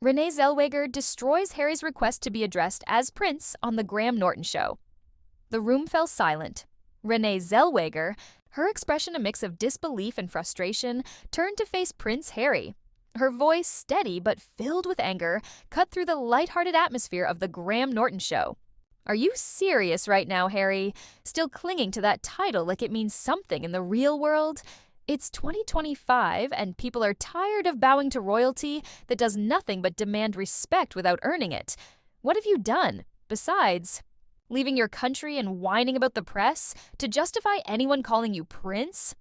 Renée Zellweger destroys Harry's request to be addressed as Prince on the Graham Norton Show. The room fell silent. Renée Zellweger, her expression a mix of disbelief and frustration, turned to face Prince Harry. Her voice, steady but filled with anger, cut through the lighthearted atmosphere of the Graham Norton Show. "Are you serious right now, Harry? Still clinging to that title like it means something in the real world? It's 2025, and people are tired of bowing to royalty that does nothing but demand respect without earning it. What have you done? Besides, leaving your country and whining about the press to justify anyone calling you prince?"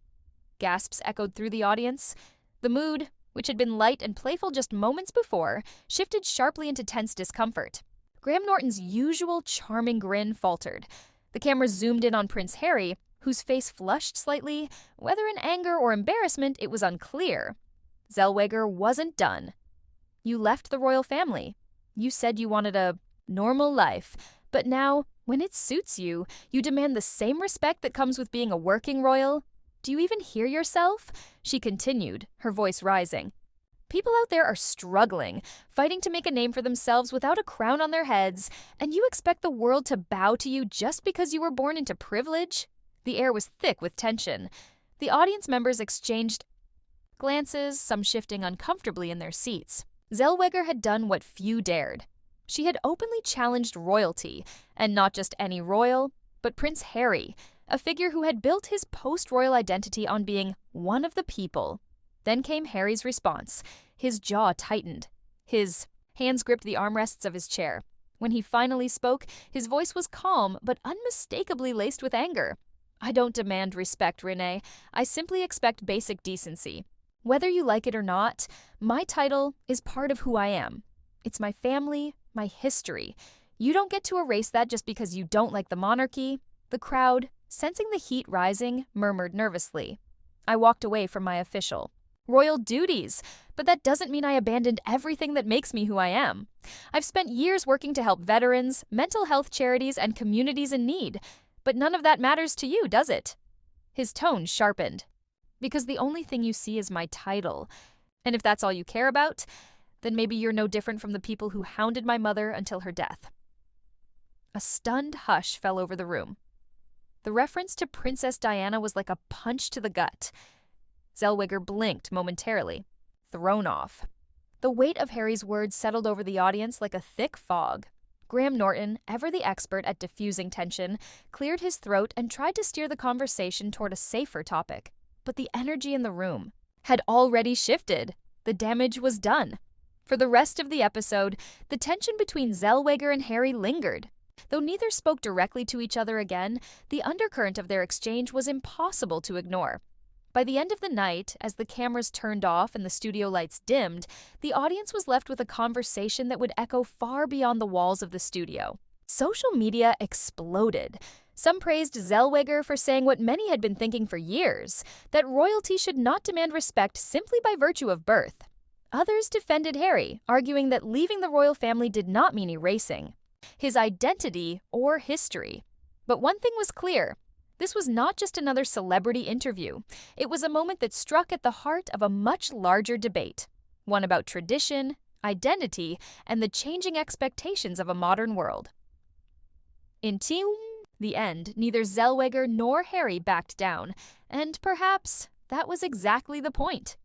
Gasps echoed through the audience. The mood, which had been light and playful just moments before, shifted sharply into tense discomfort. Graham Norton's usual charming grin faltered. The camera zoomed in on Prince Harry, whose face flushed slightly. Whether in anger or embarrassment, it was unclear. Zellweger wasn't done. "You left the royal family. You said you wanted a normal life, but now, when it suits you, you demand the same respect that comes with being a working royal. Do you even hear yourself?" she continued, her voice rising. "People out there are struggling, fighting to make a name for themselves without a crown on their heads, and you expect the world to bow to you just because you were born into privilege?" The air was thick with tension. The audience members exchanged glances, some shifting uncomfortably in their seats. Zellweger had done what few dared. She had openly challenged royalty, and not just any royal, but Prince Harry, a figure who had built his post-royal identity on being one of the people. Then came Harry's response. His jaw tightened. His hands gripped the armrests of his chair. When he finally spoke, his voice was calm but unmistakably laced with anger. "I don't demand respect, Renée. I simply expect basic decency. Whether you like it or not, my title is part of who I am. It's my family, my history. You don't get to erase that just because you don't like the monarchy." The crowd, sensing the heat rising, murmured nervously. I walked away from my official royal duties, but that doesn't mean I abandoned everything that makes me who I am. I've spent years working to help veterans, mental health charities, and communities in need. But none of that matters to you, does it? His tone sharpened. "Because the only thing you see is my title. And if that's all you care about, then maybe you're no different from the people who hounded my mother until her death." A stunned hush fell over the room. The reference to Princess Diana was like a punch to the gut. Zellweger blinked momentarily, thrown off. The weight of Harry's words settled over the audience like a thick fog. Graham Norton, ever the expert at diffusing tension, cleared his throat and tried to steer the conversation toward a safer topic. But the energy in the room had already shifted. The damage was done. For the rest of the episode, the tension between Zellweger and Harry lingered. Though neither spoke directly to each other again, the undercurrent of their exchange was impossible to ignore. By the end of the night, as the cameras turned off and the studio lights dimmed, the audience was left with a conversation that would echo far beyond the walls of the studio. Social media exploded. Some praised Zellweger for saying what many had been thinking for years, that royalty should not demand respect simply by virtue of birth. Others defended Harry, arguing that leaving the royal family did not mean erasing his identity or history. But one thing was clear. This was not just another celebrity interview. It was a moment that struck at the heart of a much larger debate, one about tradition, identity, and the changing expectations of a modern world. Until the end, neither Zellweger nor Harry backed down, and perhaps that was exactly the point.